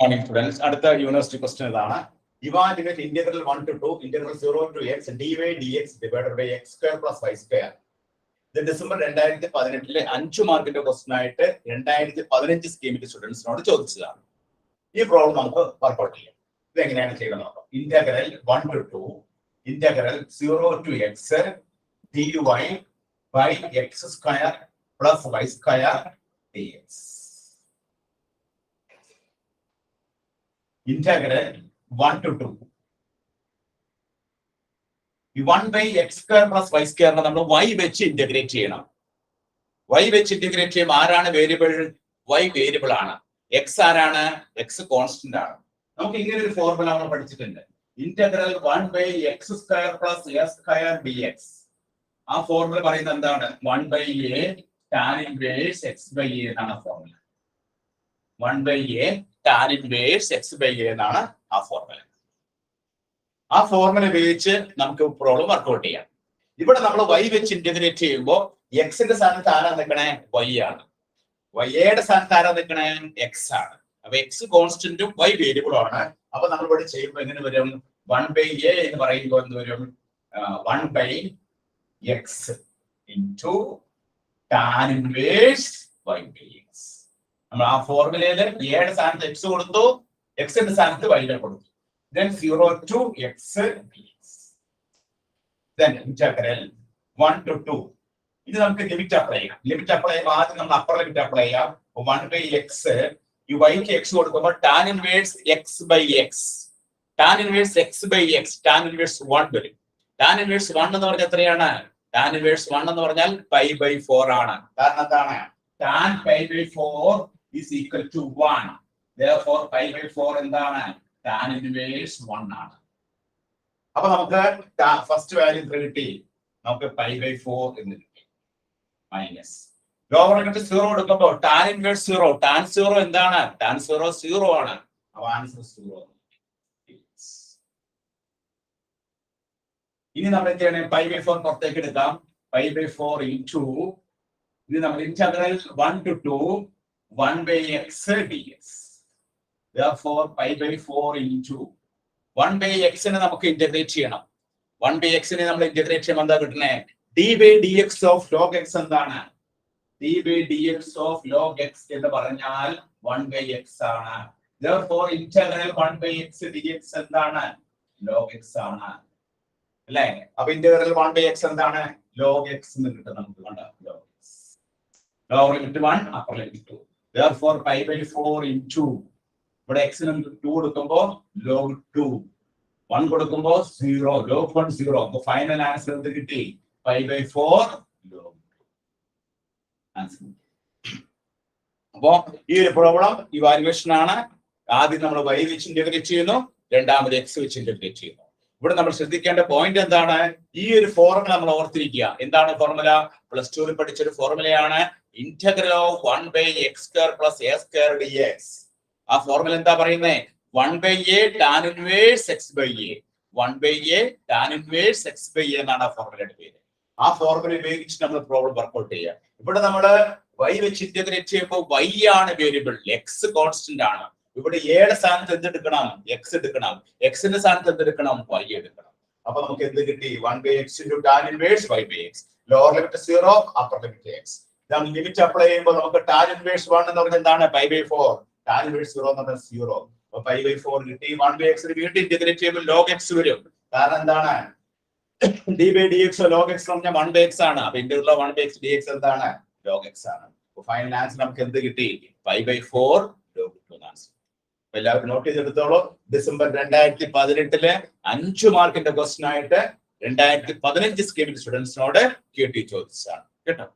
Morning, students. അടുത്ത university question ഇതാണ്. Evaluate integral 1 to 2 integral 0 to x dy dx divided by x square plus y square. ഇത് December 2018 5 മാർക്കിന്റെ question ആയിട്ട് 2015 സ്കീമിന്റെ സ്റ്റുഡൻസിനോട് ചോദിച്ചതാണ്. ഈ പ്രോബ്ലം നമുക്ക് വർക്ക്ഔട്ട് ചെയ്യാം. ഇത് എങ്ങനെയാണ് ചെയ്യുന്നത് നോക്കാം. Integral 1 to 2 integral 0 to x dy by x square plus y square dx. Integral 1 to 2. ഈ 1 by x square plus y square നമ്മൾ y വെച്ച് ഇന്റഗ്രേറ്റ് ചെയ്യണം. y വെച്ച് ഇന്റഗ്രേറ്റ് ചെയ്യുമ്പോൾ ആരാണ് വേരിയബിൾ? y വേരിയബിൾ ആണ്. x ആരാണ്? x കോൺസ്റ്റന്റ് ആണ്. നമുക്ക് ഇങ്ങനെ ഒരു ഫോർമുല നമ്മൾ പഠിച്ചിട്ടുണ്ട്. Integral 1 by x square plus a square dx. ആ ഫോർമുല പറയുന്നത് എന്താണ്? 1 by a tan inverse x by a എന്നാണ് formula. 1 by a tan inverse x by a എന്നാണ് ആ ഫോർമുല. ആ ഫോർമുല ഉപയോഗിച്ച് നമുക്ക് പ്രോബ്ലം വർക്ക്ഔട്ട് ചെയ്യാം. ഇവിടെ നമ്മൾ y വെച്ച് ഇന്റഗ്രേറ്റ് ചെയ്യുമ്പോൾ എക്സിന്റെ സ്ഥാനത്ത് ആരാ നിൽക്കണേ? y ആണ്. y യുടെ സ്ഥാനത്ത് ആരാ നിൽക്കണേ? x ആണ്. അപ്പൊ x കോൺസ്റ്റന്റും y വേരിയബിളും ആണ്. അപ്പൊ നമ്മൾ ഇവിടെ ചെയ്യുമ്പോൾ എങ്ങനെ വരും? 1 by a എന്ന് പറയുമ്പോൾ എന്ത് വരും? 1 by x into tan inverse y by x. നമ്മൾ ആ ഫോർമുലയിൽ എയുടെ സ്ഥാനത്ത് x കൊടുത്തു, എക്സിന്റെ സ്ഥാനത്ത് y കൊടുത്തു. Then 0 to x dx. Then integral 1 to 2. ഇത് നമുക്ക് ലിമിറ്റ് അപ്ലൈ ചെയ്യാം. ലിമിറ്റ് അപ്ലൈ ചെയ്യുമ്പോൾ ആദ്യം നമ്മൾ അപ്പർ ലിമിറ്റ് അപ്ലൈ ചെയ്യാം. 1 by x ഈ y ക്ക് x കൊടുക്കുമ്പോൾ tan inverse x by x. tan inverse x by x tan inverse 1 വരും. tan inverse 1 എന്ന് പറഞ്ഞാൽ എത്രയാണ്? tan inverse 1 എന്ന് പറഞ്ഞാൽ pi by 4 ആണ്. കാരണം എന്താണ്? tan pi by 4 is equal to 1. Therefore pi by 4 എന്താണ്? tan inverse 1 ആണ്. അപ്പൊ നമുക്ക് ഫസ്റ്റ് വാല്യൂ കിട്ടി. നമുക്ക് pi by 4 എന്ന് കിട്ടി. മൈനസ് ലോവർ ലിമിറ്റ് 0 എടുക്കുമ്പോൾ tan inverse 0. tan 0 എന്താണ്? tan 0 0 ആണ്. അപ്പൊ ആൻസർ 0. ഇനി നമ്മൾ എന്ത് ചെയ്യണം? pi by 4 പുറത്തേക്ക് എടുക്കാം. pi by 4 into ഇത് നമ്മൾ integral 1 to 2 1 by x dx. Therefore pi by 4 into 1 by x നെ നമുക്ക് ഇന്റഗ്രേറ്റ് ചെയ്യണം. 1 by x നെ നമ്മൾ ഇന്റഗ്രേറ്റ് ചെയ്യുമ്പോൾ എന്താ കിട്ടുന്നത്? d by dx of log x എന്താണ്? d by dx of log x എന്ന് പറഞ്ഞാൽ 1 by x ആണ്. Therefore integral 1 by x dx എന്താണ്? log x ആണ്. അല്ലേ? അപ്പൊ ഇന്റഗ്രൽ 1 by x എന്താണ്? log x എന്ന് കിട്ടും നമുക്ക്. കണ്ടോ? log x. lower limit 1 upper limit 2. Therefore pi by 4 into ഇവിടെ x ന് 2 കൊടുക്കുമ്പോൾ log 2, 1 കൊടുക്കുമ്പോൾ 0, log 1 0. അപ്പോൾ ഫൈനൽ ആൻസർ എന്ത് കിട്ടി? pi by 4 log 2. ആൻസർ. അപ്പോൾ ഈ ഒരു പ്രോബ്ലം ഇവാലുവേഷൻ ആണ്. ആദ്യം നമ്മൾ y വെച്ച് ഇന്റഗ്രേറ്റ് ചെയ്യുന്നു, രണ്ടാമത് x വെച്ച് ഇന്റഗ്രേറ്റ് ചെയ്യുന്നു. ഇവിടെ നമ്മൾ ശ്രദ്ധിക്കേണ്ട പോയിന്റ് എന്താണ്? ഈ ഒരു ഫോർമുല നമ്മൾ ഓർത്തിരിക്കുക. എന്താണ് ഫോർമുല? പ്ലസ് 2 പഠിച്ചൊരു ഫോർമുലയാണ്. Integral of 1 by x square plus a square dx. ആ ഫോർമുല എന്താ പറയുന്നത്? 1 by a tan inverse x by a. 1 by a tan inverse x by a എന്നാണ് ആ ഫോർമുലയുടെ പേര്. ആ ഫോർമുല ഉപയോഗിച്ച് നമ്മൾ പ്രോബ്ലം വർക്ക്ഔട്ട് ചെയ്യുക. ഇവിടെ നമ്മൾ y വെച്ച് ഇന്റഗ്രേറ്റ് ചെയ്യുമ്പോൾ y ആണ് വേരിയബിൾ, x കോൺസ്റ്റന്റ് ആണ്. ഇവിടെ എയുടെ സ്ഥാനത്ത് എന്ത് എടുക്കണം? x എടുക്കണം. x ന്റെ സ്ഥാനത്ത് എന്ത് എടുക്കണം? y എടുക്കണം. അപ്പൊ നമുക്ക് എന്ത് കിട്ടി? 1 by x into tan inverse y by x. Lower limit 0, upper limit x. നമ്മൾ ലിമിറ്റ് അപ്ലൈ ചെയ്യുമ്പോൾ നമുക്ക് tan inverse 1 എന്ന് പറഞ്ഞാൽ എന്താണ്? pi by 4. tan inverse 0 എന്ന് പറഞ്ഞാൽ 0. അപ്പൊ pi by 4 കിട്ടി. 1 by x ന് വീണ്ടും ഇന്റഗ്രേറ്റ് ചെയ്യുമ്പോൾ log x വരും. കാരണം എന്താണ്? d by dx log x എന്ന് പറഞ്ഞാൽ 1 by x ആണ്. അപ്പൊ ഇന്റഗ്രൽ 1 by x dx എന്താണ്? log x ആണ്. അപ്പൊ ഫൈനൽ ആൻസർ നമുക്ക് എന്ത് കിട്ടി? pi by 4 log 2 answer. എല്ലാവരും നോട്ട് ചെയ്തെടുത്തോളൂ. ഡിസംബർ 2018 5 മാർക്കിന്റെ ക്വസ്റ്റ്യൻ ആയിട്ട് 2015 സ്കീമിൽ സ്റ്റുഡൻസിനോട് QT ചോദിച്ചതാണ് കേട്ടോ.